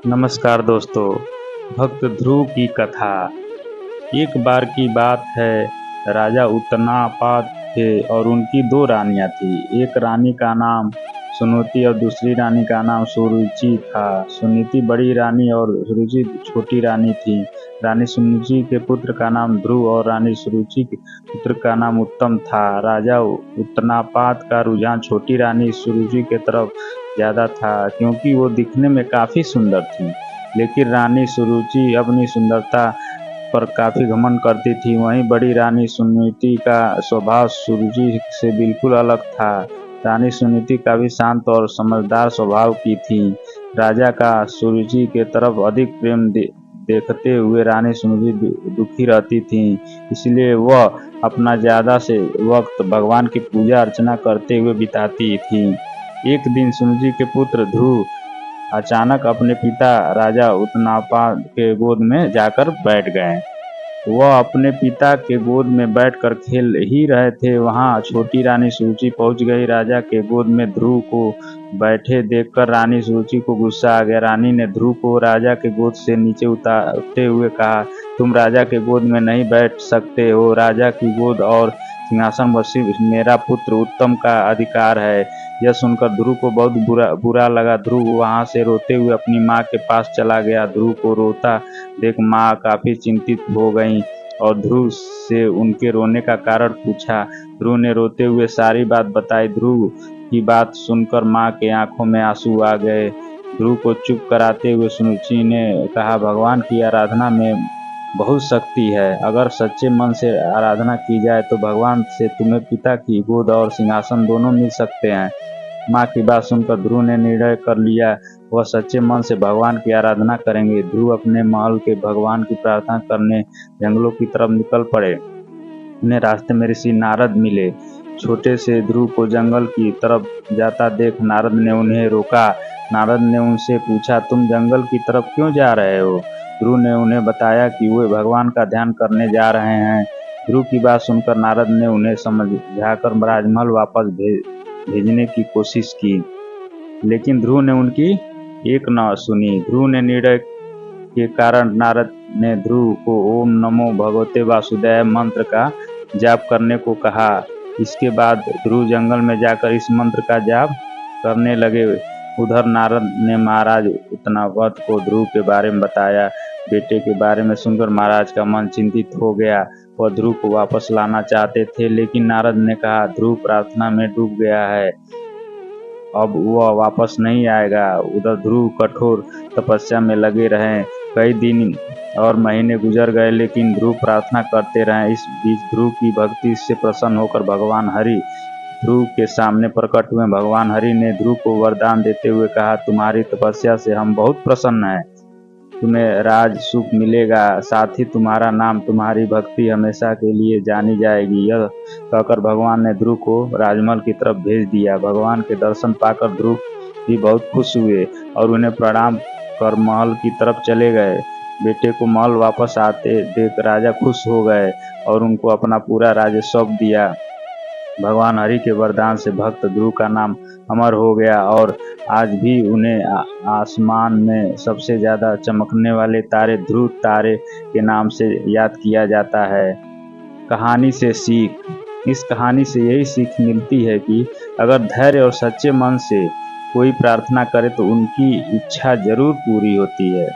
नमस्कार दोस्तों। भक्त ध्रुव की कथा। एक बार की बात है, राजा उत्तानपाद थे और उनकी दो रानियां थी। एक रानी का नाम सुनीति और दूसरी रानी का नाम सुरुचि था। सुनीति बड़ी रानी और सुरुचि छोटी रानी थी। रानी सुरुचि के पुत्र का नाम ध्रुव और रानी सुरुचि के पुत्र का नाम उत्तम था। राजा उत्तानपाद का रुझान छोटी रानी सुरुचि के तरफ ज्यादा था, क्योंकि वो दिखने में काफी सुंदर थी। लेकिन रानी सुरुचि अपनी सुंदरता पर काफी घमंड करती थी। वहीं बड़ी रानी सुनीति का स्वभाव सुरुचि से बिल्कुल अलग था। रानी सुनीति काफी शांत और समझदार स्वभाव की थी। राजा का सुरुचि के तरफ अधिक प्रेम देखते हुए रानी सुनीति दुखी रहती थी। इसलिए वह अपना ज्यादा से वक्त भगवान की पूजा अर्चना करते हुए बिताती थी। एक दिन सुनीति के पुत्र ध्रुव अचानक अपने पिता राजा उत्तानपाद के गोद में जाकर बैठ गए। वह अपने पिता के गोद में बैठकर खेल ही रहे थे, वहां छोटी रानी सुरुचि पहुंच गई। राजा के गोद में ध्रुव को बैठे देखकर रानी सुरुचि को गुस्सा आ गया। रानी ने ध्रुव को राजा के गोद से नीचे उतारते हुए कहा, तुम राजा के गोद में नहीं बैठ सकते हो। राजा की गोद और सिंहासन पर सिर्फ मेरा पुत्र उत्तम का अधिकार है। यह सुनकर ध्रुव को बहुत बुरा लगा। ध्रुव वहां से रोते हुए अपनी माँ के पास चला गया। ध्रुव को रोता देख माँ काफी चिंतित हो गईं और ध्रुव से उनके रोने का कारण पूछा। ध्रुव ने रोते हुए सारी बात बताई। ध्रुव की बात सुनकर माँ के आंखों में आंसू आ गए। ध्रुव को चुप कराते हुए सुरुचि ने कहा, भगवान की आराधना में बहुत शक्ति है। अगर सच्चे मन से आराधना की जाए तो भगवान से तुम्हें पिता की गोद और सिंहासन दोनों मिल सकते हैं। माँ की बात सुनकर ध्रुव ने निर्णय कर लिया, वह सच्चे मन से भगवान की आराधना करेंगे। ध्रुव अपने महल के भगवान की प्रार्थना करने जंगलों की तरफ निकल पड़े। उन्हें रास्ते में ऋषि नारद मिले। छोटे से ध्रुव को जंगल की तरफ जाता देख नारद ने उन्हें रोका। नारद ने उनसे पूछा, तुम जंगल की तरफ क्यों जा रहे हो? ध्रुव ने उन्हें बताया कि वे भगवान का ध्यान करने जा रहे हैं। ध्रुव की बात सुनकर नारद ने उन्हें समझाकर राजमहल वापस भेजने की कोशिश की, लेकिन ध्रुव ने उनकी एक न सुनी। ध्रुव ने निर्णय के कारण नारद ने ध्रुव को ओम नमो भगवते वासुदेव मंत्र का जाप करने को कहा। इसके बाद ध्रुव जंगल में जाकर इस मंत्र का जाप करने लगे। उधर नारद ने महाराज उत्तानपाद को ध्रुव के बारे में बताया। बेटे के बारे में सुनकर महाराज का मन चिंतित हो गया। वह ध्रुव को वापस लाना चाहते थे, लेकिन नारद ने कहा, ध्रुव प्रार्थना में डूब गया है, अब वह वापस नहीं आएगा। उधर ध्रुव कठोर तपस्या में लगे रहे। कई दिन और महीने गुजर गए, लेकिन ध्रुव प्रार्थना करते रहे। इस बीच ध्रुव की भक्ति से प्रसन्न होकर भगवान हरि ध्रुव के सामने प्रकट हुए। भगवान हरि ने ध्रुव को वरदान देते हुए कहा, तुम्हारी तपस्या से हम बहुत प्रसन्न हैं। तुम्हें राज सुख मिलेगा, साथ ही तुम्हारा नाम, तुम्हारी भक्ति हमेशा के लिए जानी जाएगी। यह कहकर भगवान ने ध्रुव को राजमहल की तरफ भेज दिया। भगवान के दर्शन पाकर ध्रुव भी बहुत खुश हुए और उन्हें प्रणाम कर महल की तरफ चले गए। बेटे को महल वापस आते देख राजा खुश हो गए और उनको अपना पूरा राज्य सौंप दिया। भगवान हरि के वरदान से भक्त ध्रुव का नाम अमर हो गया और आज भी उन्हें आसमान में सबसे ज्यादा चमकने वाले तारे ध्रुव तारे के नाम से याद किया जाता है। कहानी से सीख। इस कहानी से यही सीख मिलती है कि अगर धैर्य और सच्चे मन से कोई प्रार्थना करे तो उनकी इच्छा जरूर पूरी होती है।